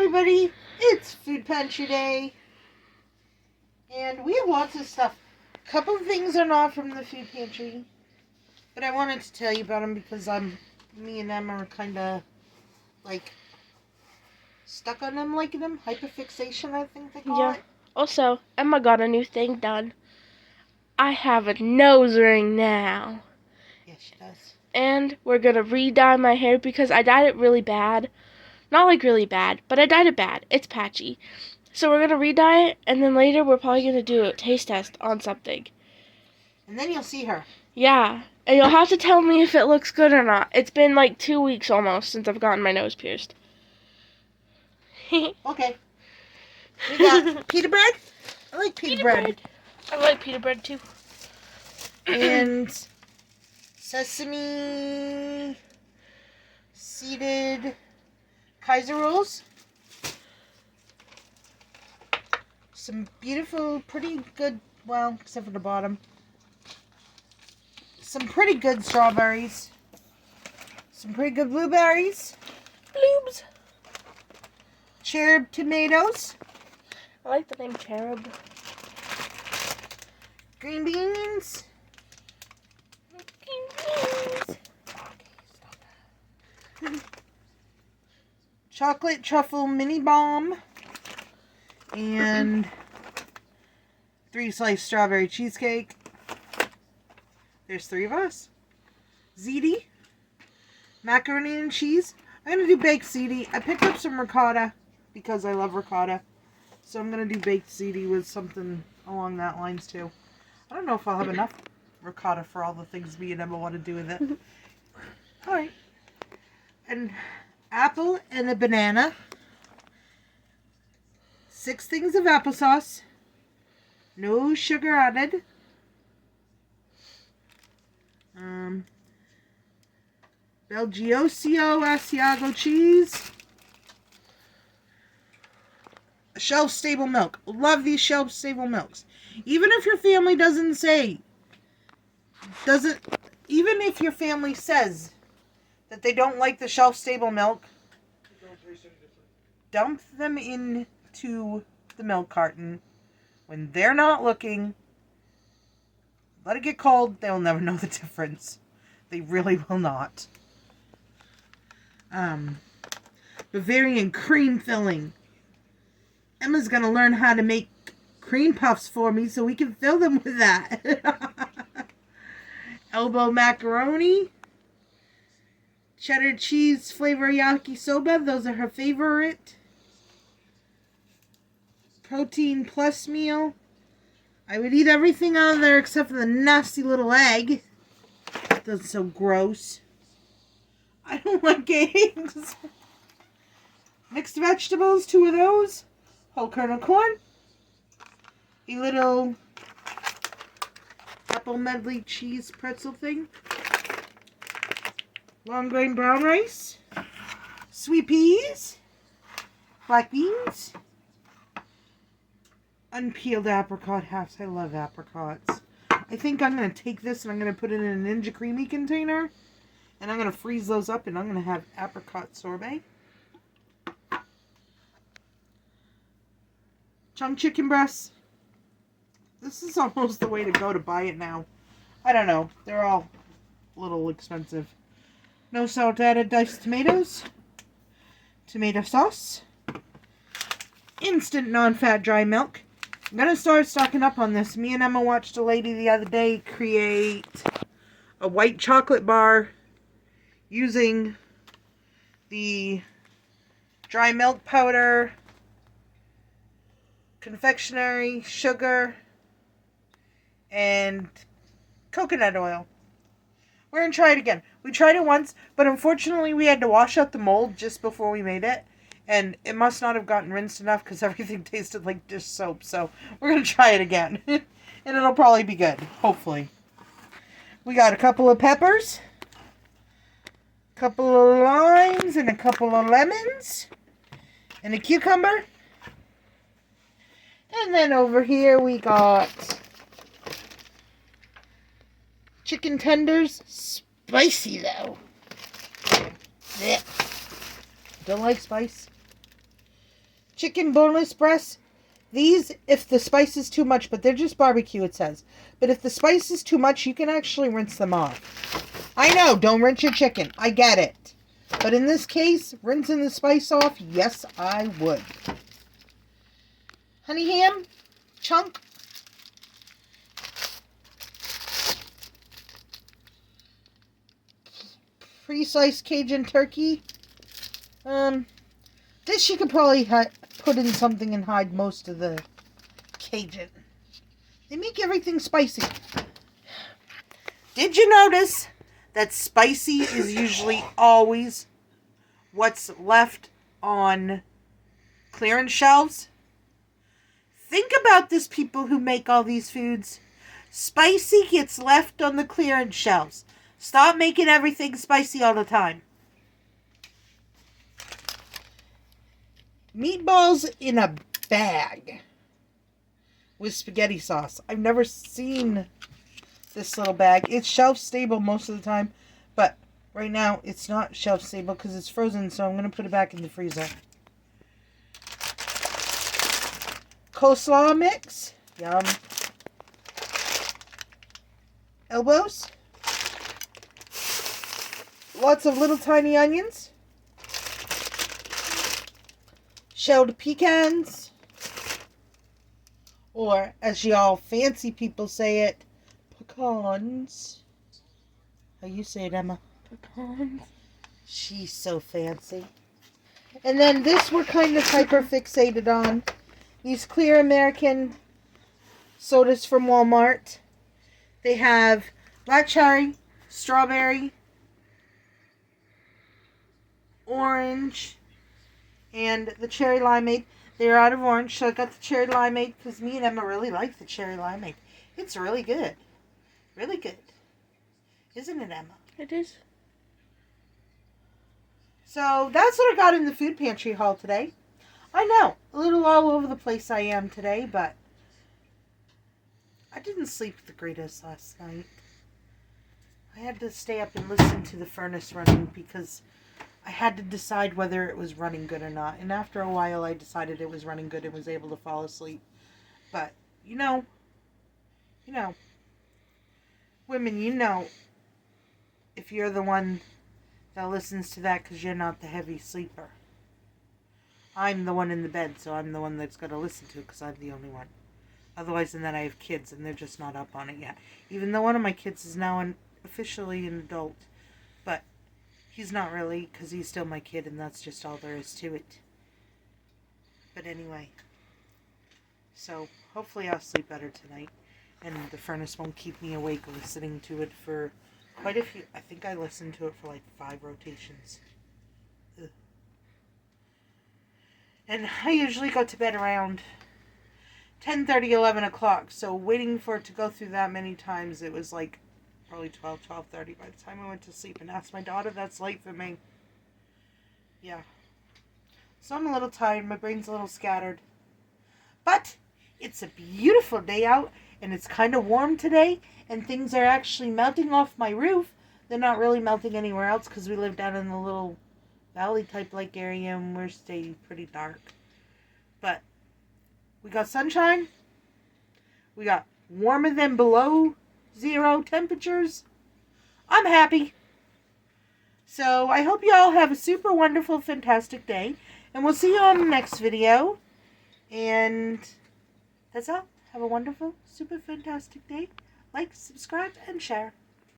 everybody, it's Food Pantry Day, and we have lots of stuff. A couple of things are not from the food pantry, but I wanted to tell you about them because me and Emma are kind of, like, stuck on them, liking them. Hyperfixation, I think they call it. Also, Emma got a new thing done. I have a nose ring now. Yes, she does. And we're going to re-dye my hair because I dyed it really bad. Not like really bad, but I dyed it bad. It's patchy. So we're going to re-dye it, and then later we're probably going to do a taste test on something. And then you'll see her. Yeah, and you'll have to tell me if it looks good or not. It's been like 2 weeks almost since I've gotten my nose pierced. Okay. We got pita bread. I like pita bread. I like pita bread too. And sesame seeded Kaiser rolls. Some beautiful, pretty good, well, except for the bottom. Some pretty good strawberries. Some pretty good blueberries. Bloobs. Cherub tomatoes. I like the name Cherub. Green beans. Chocolate truffle mini bomb. And 3-slice strawberry cheesecake. There's 3 of us. Ziti. Macaroni and cheese. I'm going to do baked ziti. I picked up some ricotta because I love ricotta. So I'm going to do baked ziti with something along that lines too. I don't know if I'll have enough ricotta for all the things me and Emma want to do with it. Alright. An apple and a banana. 6 things of applesauce. No sugar added. Belgioso Asiago cheese. Shelf-stable milk. Love these shelf-stable milks. Even if your family even if your family says that they don't like the shelf-stable milk, dump them into the milk carton when they're not looking. Let it get cold. They'll never know the difference. They really will not. Bavarian cream filling. Emma's going to learn how to make cream puffs for me so we can fill them with that. Elbow macaroni. Cheddar cheese flavor yakisoba. Those are her favorite. Protein plus meal. I would eat everything out of there except for the nasty little egg. That's so gross. I don't like eggs. Mixed vegetables, 2 of those. Whole kernel corn. A little apple medley cheese pretzel thing. Long grain brown rice. Sweet peas. Black beans. Unpeeled apricot halves. I love apricots. I think I'm going to take this and I'm going to put it in a Ninja Creamy container. And I'm going to freeze those up and I'm going to have apricot sorbet. Chunk chicken breasts. This is almost the way to go to buy it now. I don't know. They're all a little expensive. No salt added diced tomatoes. Tomato sauce. Instant non-fat dry milk. I'm going to start stocking up on this. Me and Emma watched a lady the other day create a white chocolate bar using the dry milk powder, confectionery, sugar, and coconut oil. We're going to try it again. We tried it once, but unfortunately we had to wash out the mold just before we made it. And it must not have gotten rinsed enough because everything tasted like dish soap. So we're going to try it again. And it'll probably be good. Hopefully. We got a couple of peppers. A couple of limes and a couple of lemons. And a cucumber. And then over here we got chicken tenders. Spicy though. Yeah. Don't like spice. chicken boneless breasts. These, if the spice is too much, but they're just barbecue, it says. But if the spice is too much, you can actually rinse them off. I know, don't rinse your chicken. I get it. But in this case, rinsing the spice off, yes, I would. Honey ham, chunk. Pre-sliced Cajun turkey. This you could probably put in something and hide most of the Cajun. They make everything spicy. Did you notice that spicy is usually always what's left on clearance shelves? Think about this, people who make all these foods. Spicy gets left on the clearance shelves. Stop making everything spicy all the time. Meatballs in a bag with spaghetti sauce. I've never seen this little bag. It's shelf stable most of the time, but right now it's not shelf stable because it's frozen, so I'm going to put it back in the freezer. Coleslaw mix. Yum. Elbows. Lots of little tiny onions. Shelled pecans. Or, as y'all fancy people say it, pecans. How you say it, Emma? Pecans. She's so fancy. And then this we're kind of hyper fixated on. These clear American sodas from Walmart. They have black cherry, strawberry, orange, and the cherry limeade. They're out of orange, so I got the cherry limeade because me and Emma really like the cherry limeade. It's really good. Really good. Isn't it, Emma? It is. So that's what I got in the food pantry haul today. I know, a little all over the place I am today, but I didn't sleep the greatest last night. I had to stay up and listen to the furnace running because I had to decide whether it was running good or not. And after a while, I decided it was running good and was able to fall asleep. But, you know, women, if you're the one that listens to that because you're not the heavy sleeper. I'm the one in the bed, so I'm the one that's going to listen to it because I'm the only one. Otherwise, and then I have kids, and they're just not up on it yet. Even though one of my kids is now officially an adult. But he's not really, because he's still my kid, and that's just all there is to it. But anyway. So, hopefully I'll sleep better tonight. And the furnace won't keep me awake listening to it for quite a few. I think I listened to it for like 5 rotations. Ugh. And I usually go to bed around 10:30, 11 o'clock. So waiting for it to go through that many times, it was like probably 12:30 by the time I went to sleep. And asked my daughter, that's late for me. Yeah. So I'm a little tired. My brain's a little scattered. But it's a beautiful day out. And it's kind of warm today. And things are actually melting off my roof. They're not really melting anywhere else because we live down in the little valley type lake area and we're staying pretty dark. But we got sunshine. We got warmer than below zero temperatures. I'm happy. So I hope you all have a super wonderful, fantastic day. And we'll see you on the next video. And that's all. Have a wonderful, super fantastic day. Like, subscribe, and share.